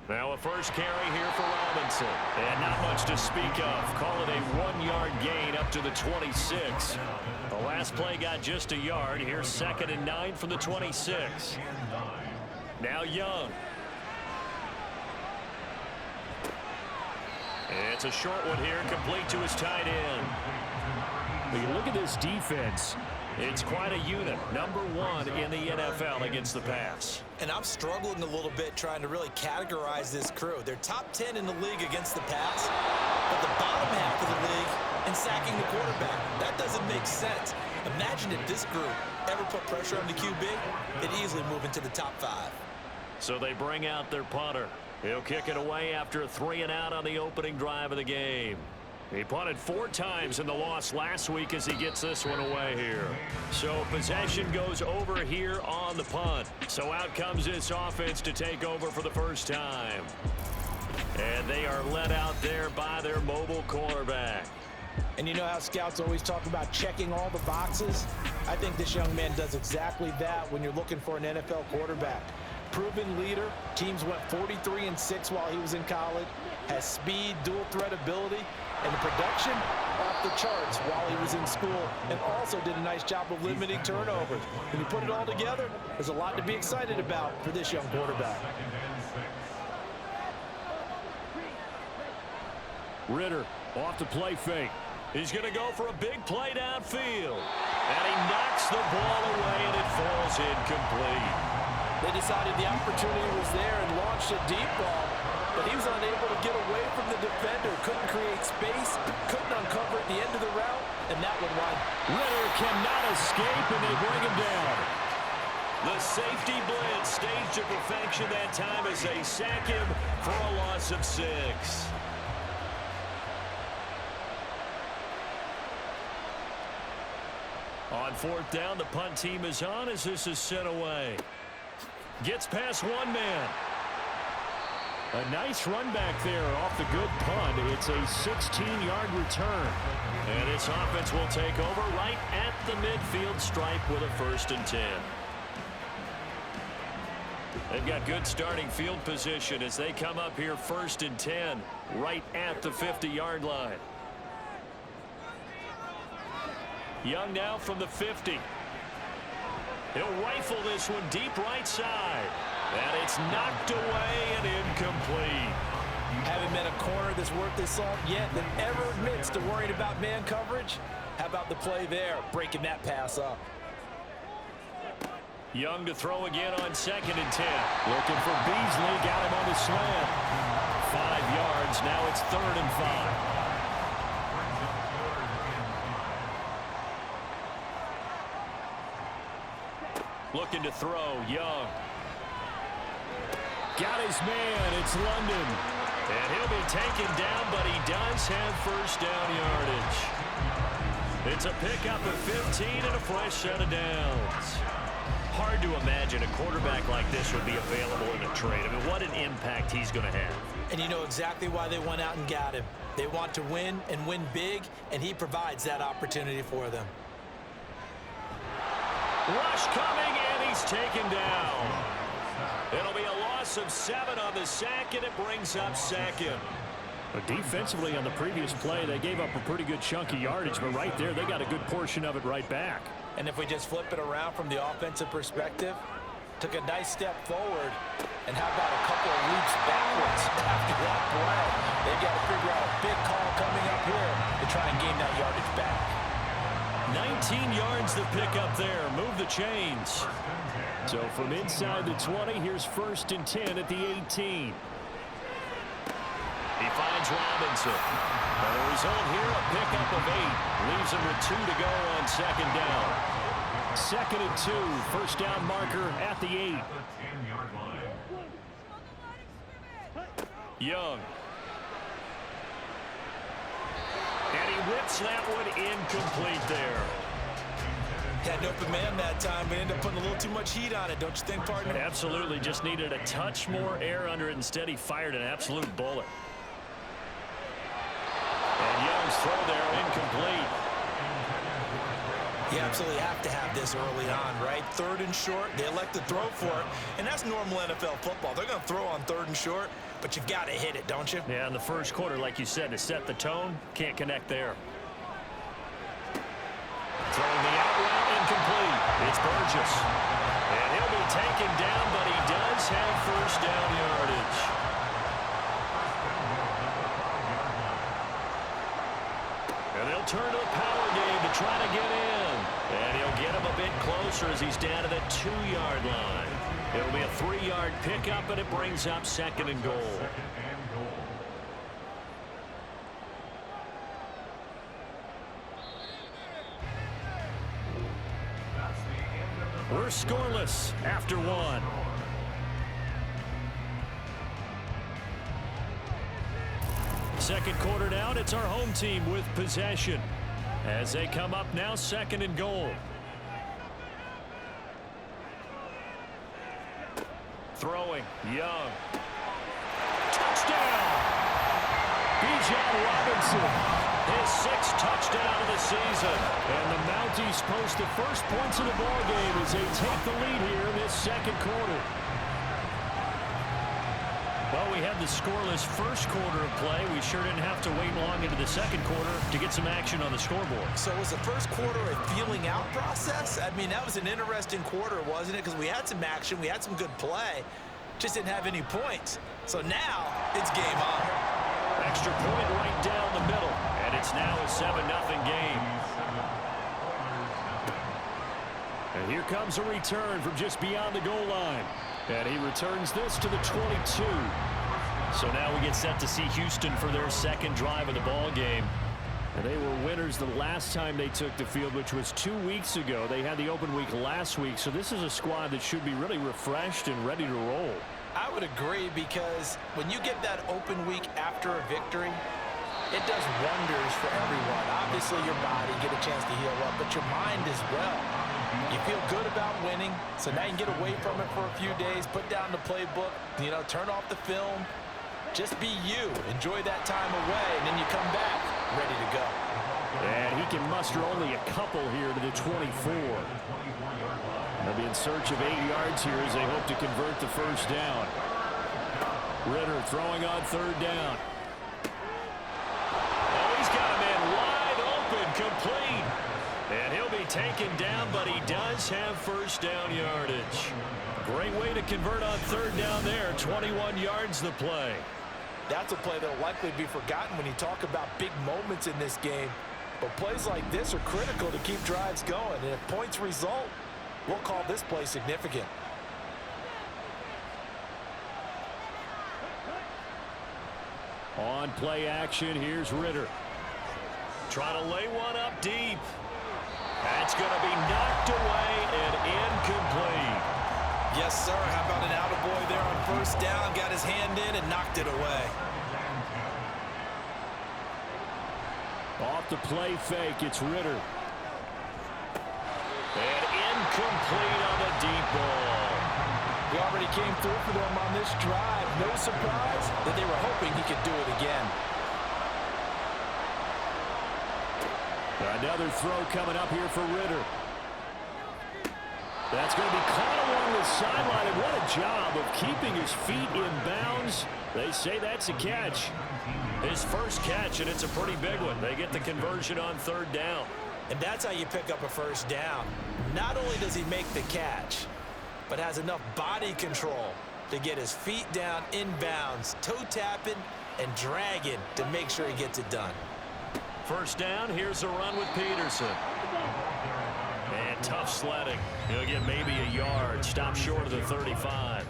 Now a first carry here for Robinson. And not much to speak of. Call it a 1-yard gain up to the 26. The last play got just a yard. Here's 2nd and 9 from the 26. Now Young. It's a short one here, complete to his tight end. But you look at this defense. It's quite a unit. Number 1 in the NFL against the pass. And I'm struggling a little bit trying to really categorize this crew. They're top 10 in the league against the pass, but the bottom half of the league in sacking the quarterback. That doesn't make sense. Imagine if this group ever put pressure on the QB, they'd easily move into the top 5. So they bring out their punter. He'll kick it away after a 3-and-out on the opening drive of the game. He punted 4 times in the loss last week as he gets this one away here. So possession goes over here on the punt. So out comes this offense to take over for the first time. And they are led out there by their mobile quarterback. And you know how scouts always talk about checking all the boxes? I think this young man does exactly that when you're looking for an NFL quarterback. Proven leader. Teams went 43-6 while he was in college. Has speed, dual threat ability. And the production off the charts while he was in school, and also did a nice job of limiting turnovers. When you put it all together, there's a lot to be excited about for this young quarterback. Ritter off the play fake. He's going to go for a big play downfield. And he knocks the ball away, and it falls incomplete. They decided the opportunity was there and launched a deep ball, but he was unable to get away from the defender. Couldn't create space, couldn't uncover at the end of the route, and that one wide. Ritter cannot escape, and they bring him down. The safety blitz staged to perfection that time as they sack him for a loss of 6. On 4th down, the punt team is on as this is sent away. Gets past one man. A nice run back there off the good punt. It's a 16-yard return. And this offense will take over right at the midfield stripe with a 1st and 10. They've got good starting field position as they come up here 1st and 10 right at the 50-yard line. Young now from the 50. He'll rifle this one deep right side. And it's knocked away and incomplete. Haven't met a corner that's worth his salt yet that ever admits to worrying about man coverage. How about the play there, breaking that pass up? Young to throw again on 2nd and 10. Looking for Beasley, got him on the slant. 5 yards, now it's 3rd and 5. Looking to throw, Young. Got his man, it's London. And he'll be taken down, but he does have 1st down yardage. It's a pickup of 15 and a fresh set of downs. Hard to imagine a quarterback like this would be available in a trade. I mean, what an impact he's going to have. And you know exactly why they went out and got him. They want to win and win big, and he provides that opportunity for them. Rush coming, and he's taken down. It'll be a loss of 7 on the sack, and it brings up 2nd. But defensively on the previous play, they gave up a pretty good chunk of yardage, but right there, they got a good portion of it right back. And if we just flip it around from the offensive perspective, took a nice step forward, and how about a couple of leaps backwards after that play? They've got to figure out a big call coming up here to try and gain that yardage back. 19 yards the pickup there. Move the chains. So from inside the 20, here's 1st and 10 at the 18. He finds Robinson. The result here, a pickup of 8. Leaves him with 2 to go on 2nd down. 2nd and 2. 1st down marker at the 8. Young. And he whips that one incomplete there. Had an open man that time, but ended up putting a little too much heat on it, don't you think, partner? Absolutely. Just needed a touch more air under it. Instead, he fired an absolute bullet. And Young's throw there incomplete. You absolutely have to have this early on, right? 3rd and short, they elect to throw for it, and that's normal NFL football. They're going to throw on 3rd and short, but you've got to hit it, don't you? Yeah, in the first quarter, like you said, to set the tone, can't connect there. Throwing the out route incomplete. It's Burgess. And he'll be taken down, but he does have first down yardage. And they'll turn to the power game to try to get in. And he'll get him a bit closer as he's down to the 2-yard line. It'll be a 3-yard pickup, and it brings up 2nd and goal. We're scoreless after 1. Second quarter down, it's our home team with possession. As they come up now, 2nd and goal. Throwing, Young. Touchdown! Bijan Robinson, his 6th touchdown of the season. And the Mounties post the first points of the ball game as they take the lead here in this second quarter. Well, we had the scoreless first quarter of play. We sure didn't have to wait long into the second quarter to get some action on the scoreboard. So was the first quarter a feeling out process? I mean, that was an interesting quarter, wasn't it? Because we had some action, we had some good play, just didn't have any points. So now it's game on. Extra point right down the middle, and it's now a 7-0 game. And here comes a return from just beyond the goal line. And he returns this to the 22. So now we get set to see Houston for their second drive of the ball game. And they were winners the last time they took the field, which was 2 weeks ago. They had the open week last week, so this is a squad that should be really refreshed and ready to roll. I would agree, because when you get that open week after a victory, it does wonders for everyone. Obviously, your body get a chance to heal up, but your mind as well. You feel good about winning, so now you can get away from it for a few days, put down the playbook, turn off the film, just be you. Enjoy that time away, and then you come back ready to go. And he can muster only a couple here to the 24. They'll be in search of 8 yards here as they hope to convert the first down. Ritter throwing on 3rd down. Oh, he's got a man wide open, complete. And he'll be taken down, but he does have first down yardage. Great way to convert on 3rd down there. 21 yards the play. That's a play that will likely be forgotten when you talk about big moments in this game. But plays like this are critical to keep drives going. And if points result, we'll call this play significant. On play action, here's Ritter. Trying to lay one up deep. That's going to be knocked away and incomplete. Yes, sir. How about an attaboy there on 1st down? Got his hand in and knocked it away. Off the play fake, it's Ritter. And incomplete on the deep ball. He already came through for them on this drive. No surprise that they were hoping he could do it again. Another throw coming up here for Ritter. That's going to be caught along the sideline, and what a job of keeping his feet in bounds. They say that's a catch. His first catch, and it's a pretty big one. They get the conversion on 3rd down. And that's how you pick up a first down. Not only does he make the catch, but has enough body control to get his feet down in bounds, toe tapping and dragging to make sure he gets it done. First down, here's a run with Peterson. And tough sledding. He'll get maybe a yard. Stop short of the 35.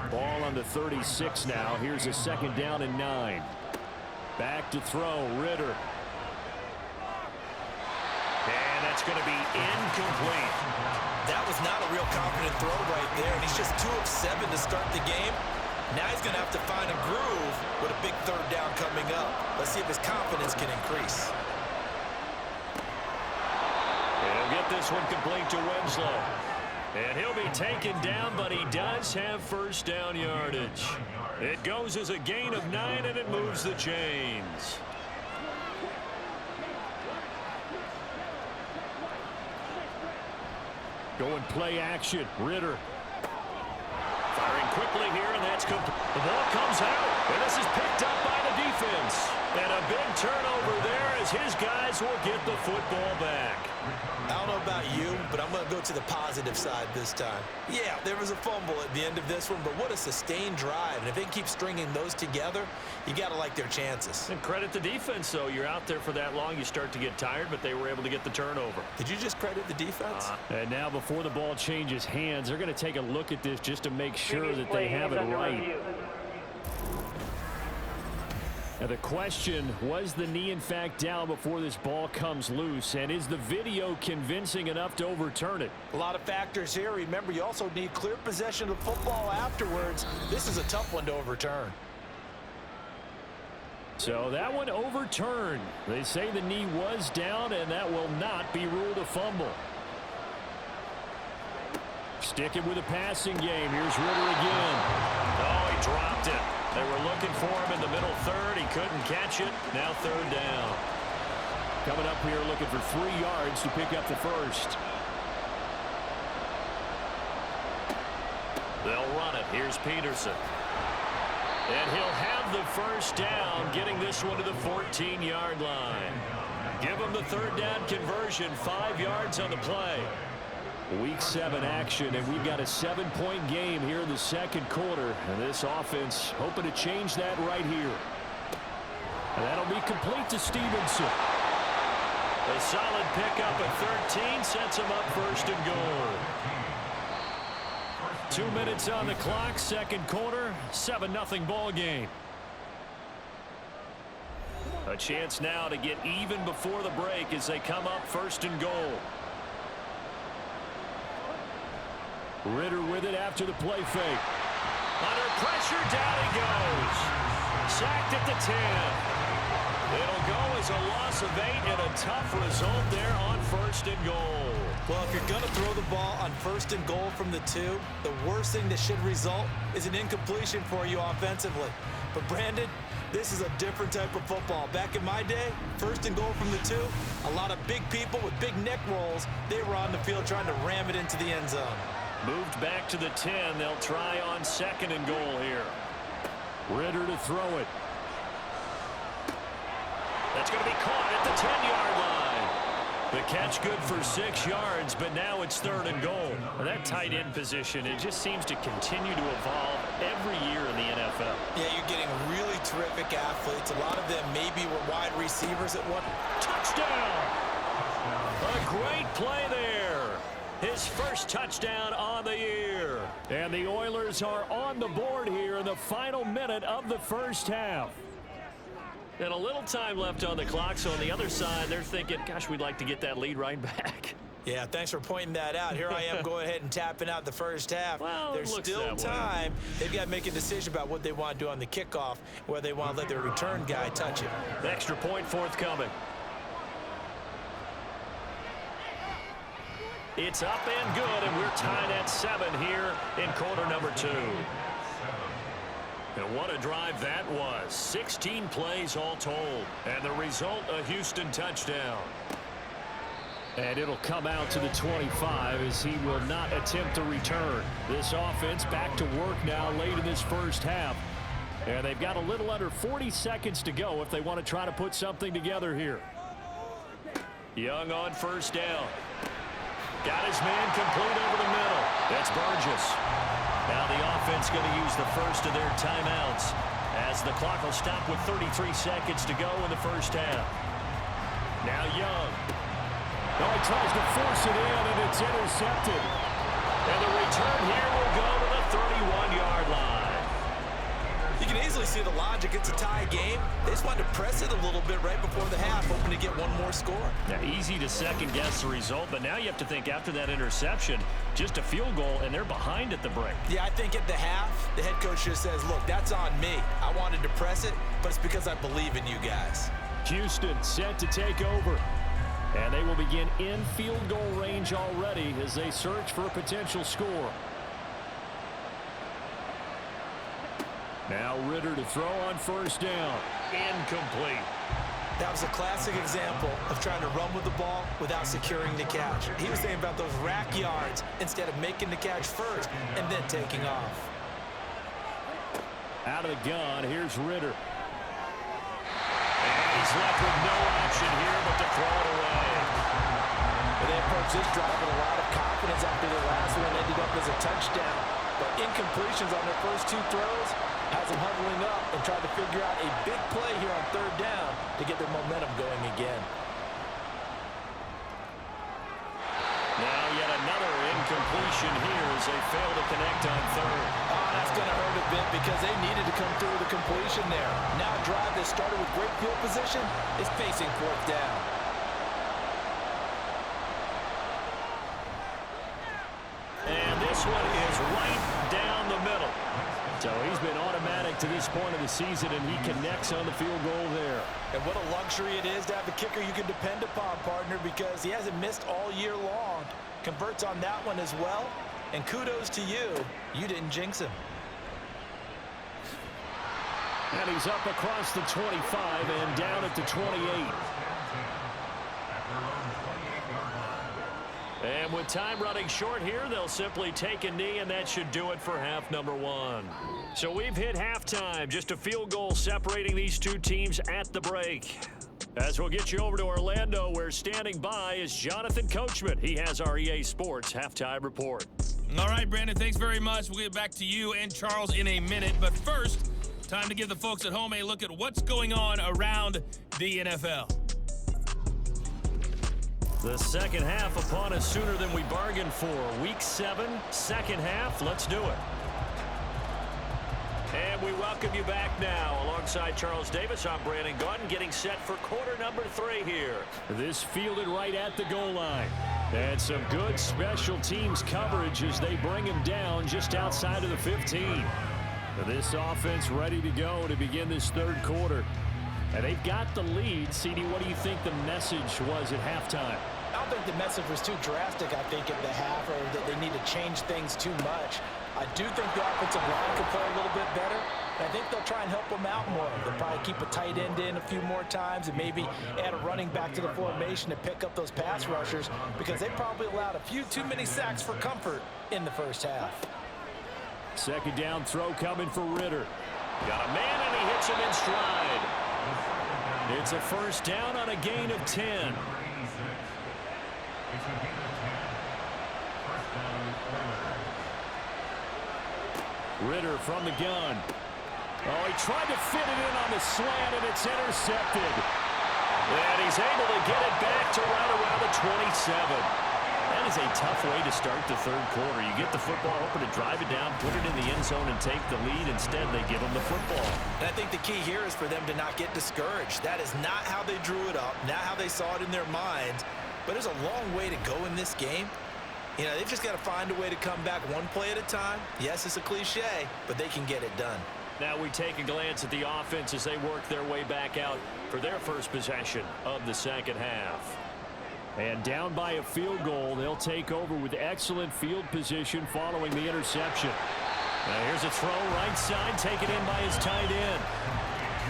Ball on the 36 now. Here's a 2nd down and 9. Back to throw, Ritter. And that's going to be incomplete. That was not a real confident throw right there, and he's just 2 of 7 to start the game. Now he's going to have to find a groove with a big 3rd down coming up. Let's see if his confidence can increase. And he'll get this one complete to Winslow. And he'll be taken down, but he does have first down yardage. It goes as a gain of 9, and it moves the chains. Going play action, Ritter. Firing quickly here, and that's complete. The ball comes out, and this is picked up by the defense. And a big turnover there as his guys will get the football back. I don't know about you, but I'm going to go to the positive side this time. Yeah, there was a fumble at the end of this one, but what a sustained drive. And if they keep stringing those together, you got to like their chances. And credit the defense, though. You're out there for that long, you start to get tired, but they were able to get the turnover. Did you just credit the defense? And now before the ball changes hands, they're going to take a look at this just to make sure that they have it right. Now the question, was the knee in fact down before this ball comes loose? And is the video convincing enough to overturn it? A lot of factors here. Remember, you also need clear possession of the football afterwards. This is a tough one to overturn. So that one overturned. They say the knee was down, and that will not be ruled a fumble. Sticking with the passing game. Here's Ritter again. Oh, he dropped it. They were looking for him in the middle third. He couldn't catch it. Now third down. Coming up here looking for 3 yards to pick up the first. They'll run it. Here's Peterson. And he'll have the first down, getting this one to the 14-yard line. Give him the third down conversion, 5 yards on the play. Week 7 action, and we've got a 7-point game here in the second quarter. And this offense hoping to change that right here. And that'll be complete to Stevenson. A solid pickup at 13 sets him up first and goal. 2 minutes on the clock, second quarter, 7-0 ball game. A chance now to get even before the break as they come up first and goal. Ritter with it after the play fake. Under pressure, down he goes. Sacked at the 10. It'll go as a loss of 8 and a tough result there on first and goal. Well, if you're going to throw the ball on first and goal from the 2, the worst thing that should result is an incompletion for you offensively. But, Brandon, this is a different type of football. Back in my day, first and goal from the 2, a lot of big people with big neck rolls, they were on the field trying to ram it into the end zone. Moved back to the 10. They'll try on second and goal here. Ritter to throw it. That's going to be caught at the 10-yard line. The catch good for 6 yards, but now it's third and goal. Well, that tight end position, it just seems to continue to evolve every year in the NFL. Yeah, you're getting really terrific athletes. A lot of them maybe were wide receivers at one. Touchdown! A great play there. His first touchdown on the year. And the Oilers are on the board here in the final minute of the first half. And a little time left on the clock, so on the other side, they're thinking, gosh, we'd like to get that lead right back. Yeah, thanks for pointing that out. Here I am going ahead and tapping out the first half. Well, there's still time. They've got to make a decision about what they want to do on the kickoff, whether they want to let their return guy touch it. Extra point forthcoming. It's up and good, and we're tied at 7 here in quarter number 2. And what a drive that was. 16 plays all told. And the result, a Houston touchdown. And it'll come out to the 25 as he will not attempt to return. This offense back to work now late in this first half. And they've got a little under 40 seconds to go if they want to try to put something together here. Young on first down. Got his man complete over the middle. That's Burgess. Now the offense going to use the first of their timeouts as the clock will stop with 33 seconds to go in the first half. Now Young. Oh, he tries to force it in, and it's intercepted. And the return here will go to the 31-yard line. You can easily see the logic. It's a tie game. They just wanted to press it a little bit right before the half, hoping to get one more score. Now, easy to second-guess the result, but now you have to think after that interception, just a field goal, and they're behind at the break. Yeah, I think at the half, the head coach just says, look, that's on me. I wanted to press it, but it's because I believe in you guys. Houston set to take over. And they will begin in field goal range already as they search for a potential score. Now Ritter to throw on first down. Incomplete. That was a classic example of trying to run with the ball without securing the catch. He was thinking about those rack yards instead of making the catch first and then taking off. Out of the gun, here's Ritter. And he's left with no option here but to throw it away. They approached this drive with a lot of confidence after the last one ended up as a touchdown. But incompletions on their first two throws has them huddling up and trying to figure out a big play here on third down to get their momentum going again. Now yet another incompletion here as they fail to connect on third. Oh, that's going to hurt a bit because they needed to come through with a completion there. Now a drive that started with great field position is facing fourth down. And this one is right down the middle. So he's been automatic to this point of the season, and he connects on the field goal there. And what a luxury it is to have a kicker you can depend upon, partner, because he hasn't missed all year long. Converts on that one as well. And kudos to you. You didn't jinx him. And he's up across the 25 and down at the 28. And with time running short here, they'll simply take a knee, and that should do it for half number one. So we've hit halftime. Just a field goal separating these two teams at the break. As we'll get you over to Orlando, where standing by is Jonathan Coachman. He has our EA Sports halftime report. All right, Brandon, thanks very much. We'll get back to you and Charles in a minute. But first, time to give the folks at home a look at what's going on around the NFL. The second half upon us sooner than we bargained for. Week 7, second half. Let's do it. And we welcome you back now. Alongside Charles Davis, I'm Brandon Gaudin, getting set for quarter number 3 here. This fielded right at the goal line. And some good special teams coverage as they bring him down just outside of the 15. This offense ready to go to begin this third quarter. And they've got the lead. CD, what do you think the message was at halftime? I don't think the message was too drastic, I think, at the half, or that they need to change things too much. I do think the offensive line could play a little bit better. And I think they'll try and help them out more. They'll probably keep a tight end in a few more times and maybe add a running back to the formation to pick up those pass rushers, because they probably allowed a few too many sacks for comfort in the first half. Second down throw coming for Ritter. Got a man, and he hits him in stride. It's a first down on a gain of 10. Ritter from the gun. Oh, he tried to fit it in on the slant, and it's intercepted. And he's able to get it back to right around the 27. That is a tough way to start the third quarter. You get the football, hoping to drive it down, put it in the end zone, and take the lead. Instead, they give them the football. And I think the key here is for them to not get discouraged. That is not how they drew it up, not how they saw it in their minds. But there's a long way to go in this game. You know, they've just got to find a way to come back one play at a time. Yes, it's a cliche, but they can get it done. Now we take a glance at the offense as they work their way back out for their first possession of the second half. And down by a field goal, they'll take over with excellent field position following the interception. Now here's a throw right side, taken in by his tight end.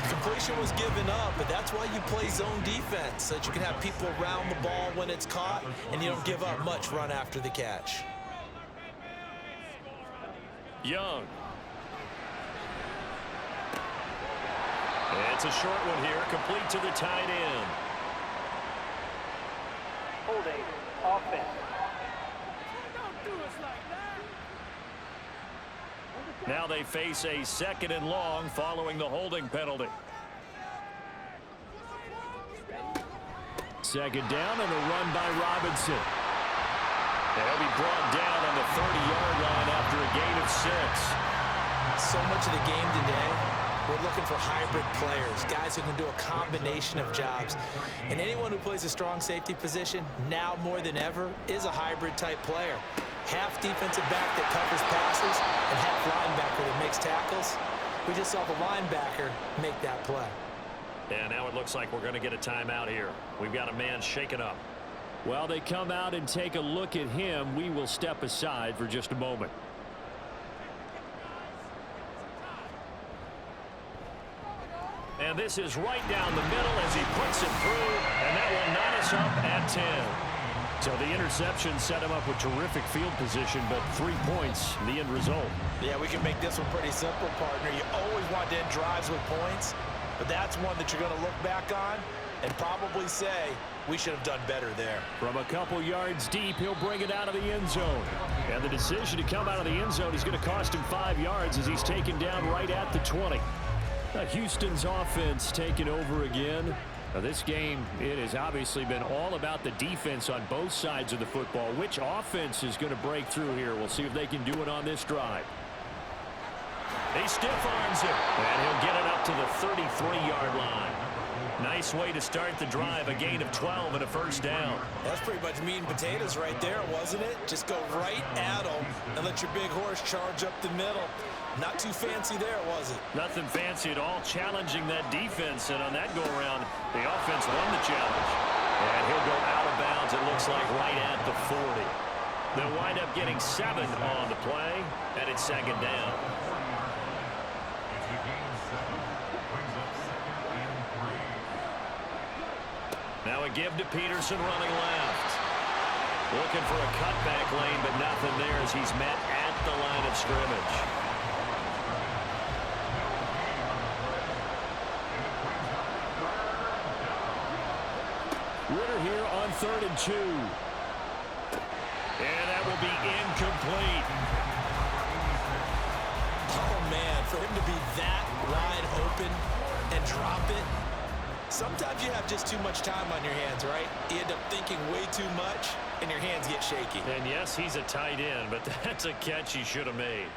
Completion was given up, but that's why you play zone defense, so that you can have people around the ball when it's caught, and you don't give up much run after the catch. Young. It's a short one here, complete to the tight end. Holding offense. Now they face a second and long following the holding penalty. Second down and a run by Robinson. They'll be brought down on the 30-yard line after a gain of 6. So much of the game today, we're looking for hybrid players, guys who can do a combination of jobs. And anyone who plays a strong safety position, now more than ever, is a hybrid type player. Half defensive back that covers passes and half linebacker that makes tackles. We just saw the linebacker make that play. And now it looks like we're going to get a timeout here. We've got a man shaken up. Well, they come out and take a look at him. We will step aside for just a moment. And this is right down the middle as he puts it through, and that will knot us up at 10. So the interception set him up with terrific field position, but 3 points, the end result. Yeah, we can make this one pretty simple, partner. You always want to end drives with points, but that's one that you're going to look back on and probably say, we should have done better there. From a couple yards deep, he'll bring it out of the end zone. And the decision to come out of the end zone is going to cost him 5 yards as he's taken down right at the 20. Houston's offense taking over again. Now this game, it has obviously been all about the defense on both sides of the football. Which offense is going to break through here? We'll see if they can do it on this drive. He stiff arms it, and he'll get it up to the 33-yard line. Nice way to start the drive, a gain of 12 and a first down. That's pretty much meat and potatoes right there, wasn't it? Just go right at them and let your big horse charge up the middle. Not too fancy there, was it? Nothing fancy at all, challenging that defense, and on that go-around, the offense won the challenge. And he'll go out of bounds, it looks like, right at the 40. They'll wind up getting 7 on the play, and it's second down. Now a give to Peterson running left. Looking for a cutback lane, but nothing there as he's met at the line of scrimmage. Ritter here on 3rd and 2. And that will be incomplete. Oh, man, for him to be that wide open and drop it. Sometimes you have just too much time on your hands, right? You end up thinking way too much, and your hands get shaky. And yes, he's a tight end, but that's a catch he should have made.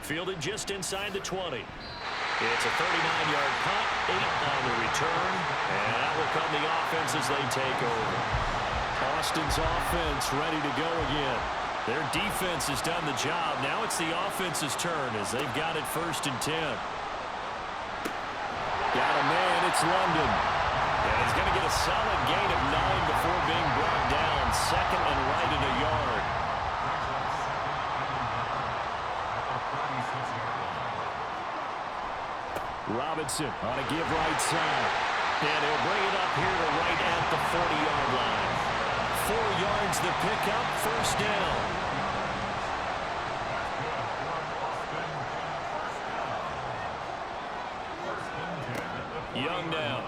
Fielded just inside the 20. It's a 39-yard punt, 8 on the return, and that will come the offense as they take over. Austin's offense ready to go again. Their defense has done the job. Now it's the offense's turn as they've got it 1st and 10. Got a man, it's London. And he's going to get a solid gain of 9 before being brought down. 2nd and right at a yard. Robinson on a give right side. And he'll bring it up here to right at the 40-yard line. 4 yards the pickup, 1st down. Young down.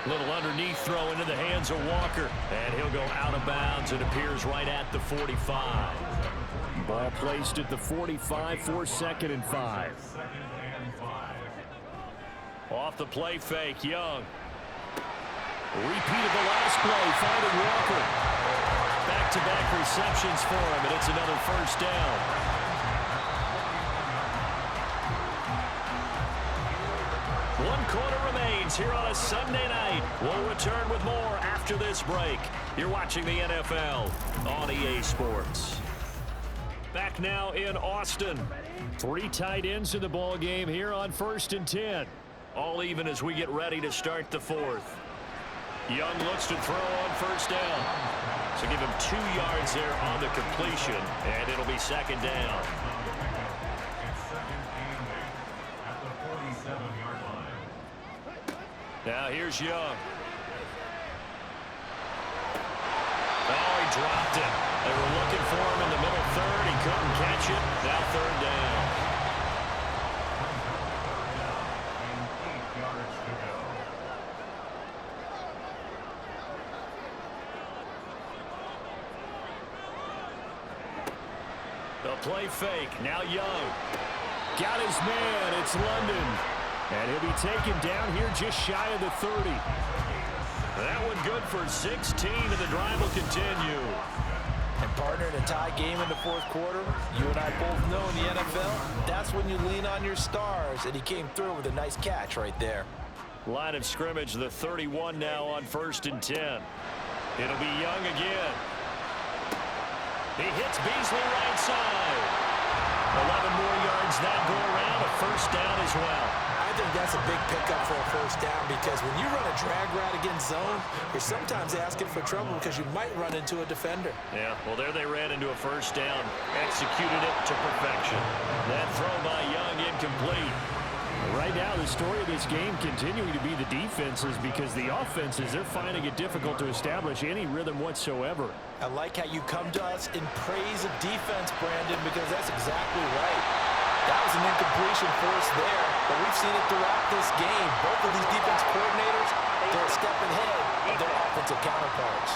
Little underneath throw into the hands of Walker. And he'll go out of bounds. It appears right at the 45. Ball placed at the 45 for 2nd and 5. Off the play fake, Young. Repeat of the last play, finding Walker. Back-to-back receptions for him, and it's another 1st down. 1 quarter remains here on a Sunday night. We'll return with more after this break. You're watching the NFL on EA Sports. Back now in Austin. 3 tight ends in the ball game here on 1st and 10. All even as we get ready to start the 4th. Young looks to throw on 1st down. So give him 2 yards there on the completion, and it'll be 2nd down. Now here's Young. Oh, he dropped it. They were looking for him in the middle 3rd. He couldn't catch it. Now 3rd down. The play fake. Now Young. Got his man. It's London. And he'll be taken down here just shy of the 30. That one good for 16, and the drive will continue. And partner, in a tie game in the 4th quarter, you and I both know in the NFL, that's when you lean on your stars, and he came through with a nice catch right there. Line of scrimmage, the 31 now on 1st and 10. It'll be Young again. He hits Beasley right side. 11 more yards that go around, a 1st down as well. I think that's a big pickup for a 1st down because when you run a drag route against zone, you're sometimes asking for trouble because you might run into a defender. Yeah, well, there they ran into a 1st down, executed it to perfection. That throw by Young incomplete. Right now, the story of this game continuing to be the defenses, because the offenses, they're finding it difficult to establish any rhythm whatsoever. I like how you come to us in praise of defense, Brandon, because that's exactly right. That was an incompletion for us there, but we've seen it throughout this game. Both of these defense coordinators, they're a step ahead of their offensive counterparts.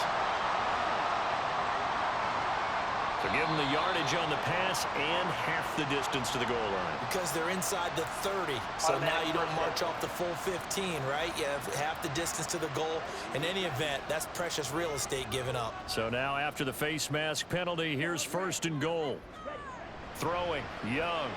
So give them the yardage on the pass and half the distance to the goal line. Because they're inside the 30, so now you don't march off the full 15, right? You have half the distance to the goal. In any event, that's precious real estate given up. So now after the face mask penalty, here's 1st and goal. Throwing, Young.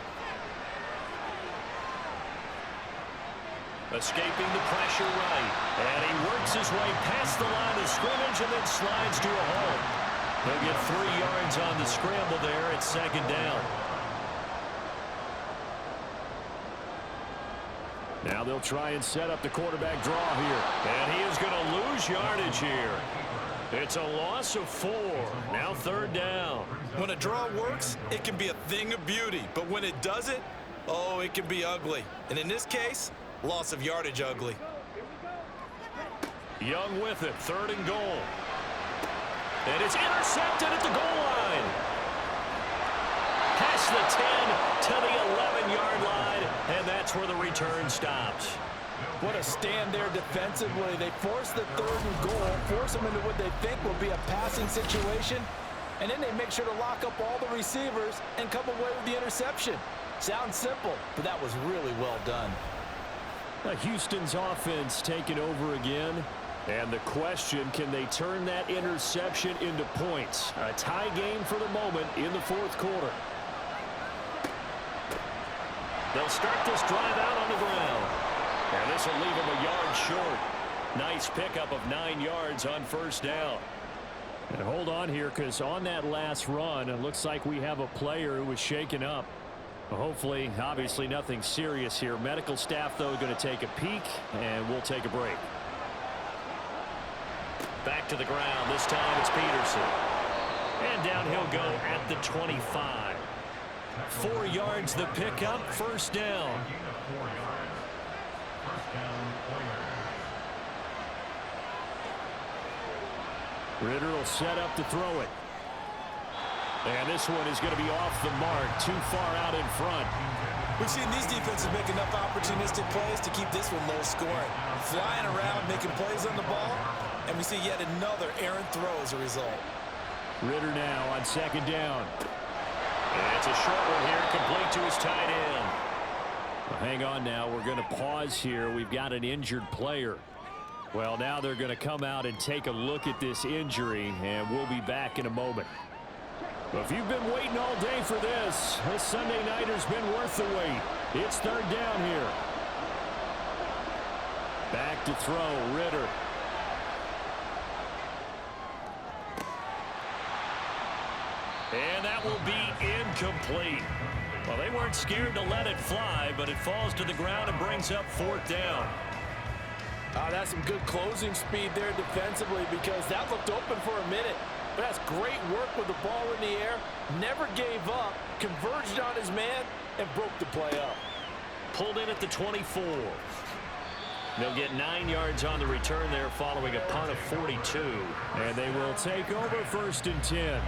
Escaping the pressure right. And he works his way past the line of scrimmage and then slides to a halt. He'll get 3 yards on the scramble there at 2nd down. Now they'll try and set up the quarterback draw here. And he is going to lose yardage here. It's a loss of 4. Now 3rd down. When a draw works, it can be a thing of beauty. But when it doesn't, oh, it can be ugly. And in this case, loss of yardage ugly. Young with it. 3rd and goal. And it's intercepted at the goal line. Past the 10 to the 11-yard line, and that's where the return stops. What a stand there defensively. They force the 3rd and goal, force them into what they think will be a passing situation, and then they make sure to lock up all the receivers and come away with the interception. Sounds simple, but that was really well done. Houston's offense taking over again. And the question, can they turn that interception into points? A tie game for the moment in the 4th quarter. They'll start this drive out on the ground. And this will leave them a yard short. Nice pickup of 9 yards on 1st down. And hold on here, because on that last run, it looks like we have a player who was shaken up. Hopefully, obviously nothing serious here. Medical staff, though, going to take a peek, and we'll take a break. Back to the ground. This time it's Peterson. And down he'll go at the 25. 4 yards the pickup. 1st down. Ritter will set up to throw it. And this one is going to be off the mark. Too far out in front. We've seen these defenses make enough opportunistic plays to keep this one low scoring. Flying around, making plays on the ball, and we see yet another errant throw as a result. Ritter now on 2nd down. And it's a short one here, complete to his tight end. Well, hang on now. We're going to pause here. We've got an injured player. Well, now they're going to come out and take a look at this injury, and we'll be back in a moment. Well, if you've been waiting all day for this Sunday nighter's been worth the wait. It's 3rd down here. Back to throw, Ritter. And that will be incomplete. Well, they weren't scared to let it fly, but it falls to the ground and brings up 4th down. That's some good closing speed there defensively, because that looked open for a minute. But that's great work with the ball in the air. Never gave up, converged on his man, and broke the play up. Pulled in at the 24. They'll get 9 yards on the return there following a punt of 42. And they will take over 1st and 10.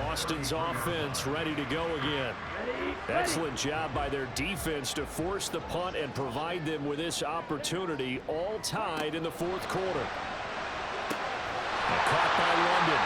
Austin's offense ready to go again. Excellent job by their defense to force the punt and provide them with this opportunity, all tied in the 4th quarter. And caught by London.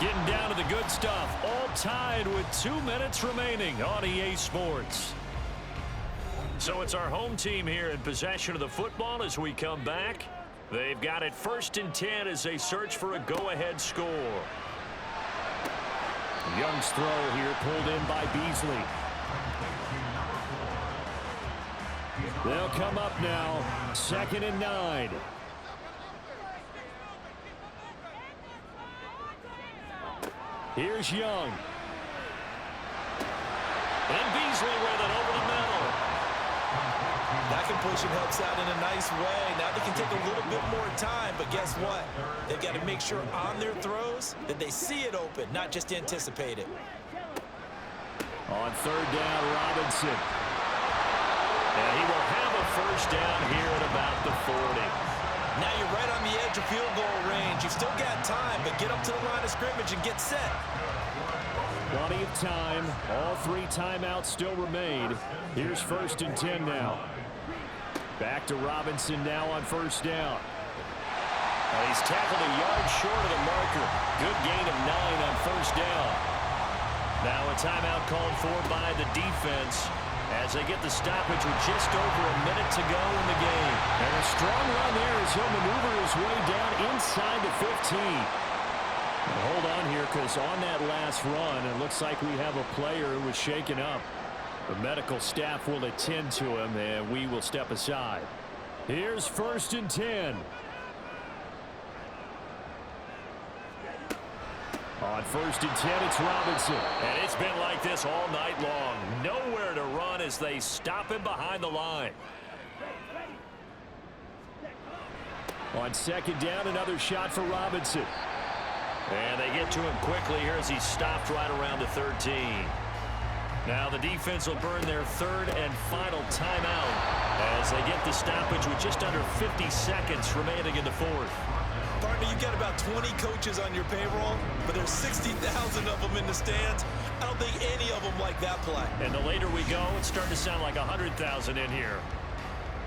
Getting down to the good stuff, all tied with 2 minutes remaining on EA Sports. So it's our home team here in possession of the football as we come back. They've got it 1st and 10 as they search for a go-ahead score. Young's throw here pulled in by Beasley. They'll come up now, 2nd and 9. Here's Young. And Beasley with it over the middle. That completion helps out in a nice way. Now they can take a little bit more time, but guess what? They've got to make sure on their throws that they see it open, not just anticipate it. On third down, Robinson. And he will have a first down here at about the 40. Now you're right on the edge of field goal range. You've still got time, but get up to the line of scrimmage and get set. Plenty of time. All 3 timeouts still remain. Here's 1st and 10 now. Back to Robinson now on first down. He's tackled a yard short of the marker. Good gain of 9 on first down. Now a timeout called for by the defense as they get the stoppage with just over a minute to go in the game. And a strong run there as he'll maneuver his way down inside the 15. And hold on here, because on that last run, it looks like we have a player who was shaken up. The medical staff will attend to him, and we will step aside. Here's 1st and 10. On 1st and 10, it's Robinson. And it's been like this all night long. Nowhere to run as they stop him behind the line. On 2nd down, another shot for Robinson. And they get to him quickly here as he's stopped right around the 13. Now the defense will burn their 3rd and final timeout as they get the stoppage with just under 50 seconds remaining in the 4th. Partner, you've got about 20 coaches on your payroll, but there's 60,000 of them in the stands. I don't think any of them like that play. And the later we go, it's starting to sound like 100,000 in here.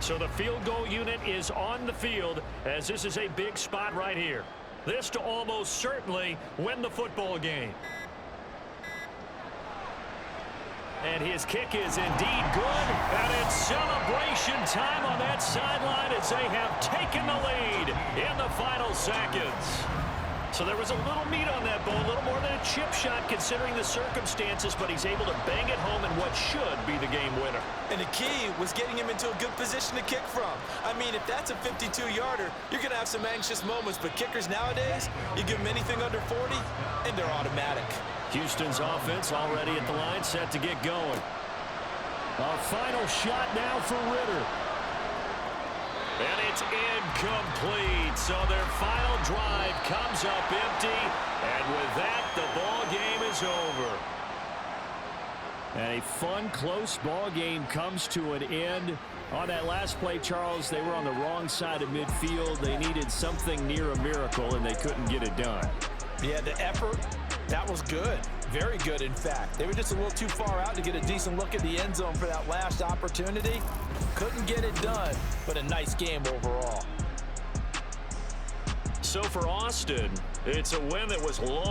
So the field goal unit is on the field as this is a big spot right here. This to almost certainly win the football game. And his kick is indeed good. And it's celebration time on that sideline as they have taken the lead in the final seconds. So there was a little meat on that ball, a little more than a chip shot considering the circumstances, but he's able to bang it home in what should be the game winner. And the key was getting him into a good position to kick from. I mean, if that's a 52-yarder, you're going to have some anxious moments, but kickers nowadays, you give them anything under 40, and they're automatic. Houston's offense already at the line, set to get going. A final shot now for Ritter. And it's incomplete. So their final drive comes up empty. And with that, the ball game is over. And a fun, close ball game comes to an end. On that last play, Charles, they were on the wrong side of midfield. They needed something near a miracle, and they couldn't get it done. Yeah, the effort, that was good. Very good, in fact. They were just a little too far out to get a decent look at the end zone for that last opportunity. Couldn't get it done, but a nice game overall. So for Austin, it's a win that was long.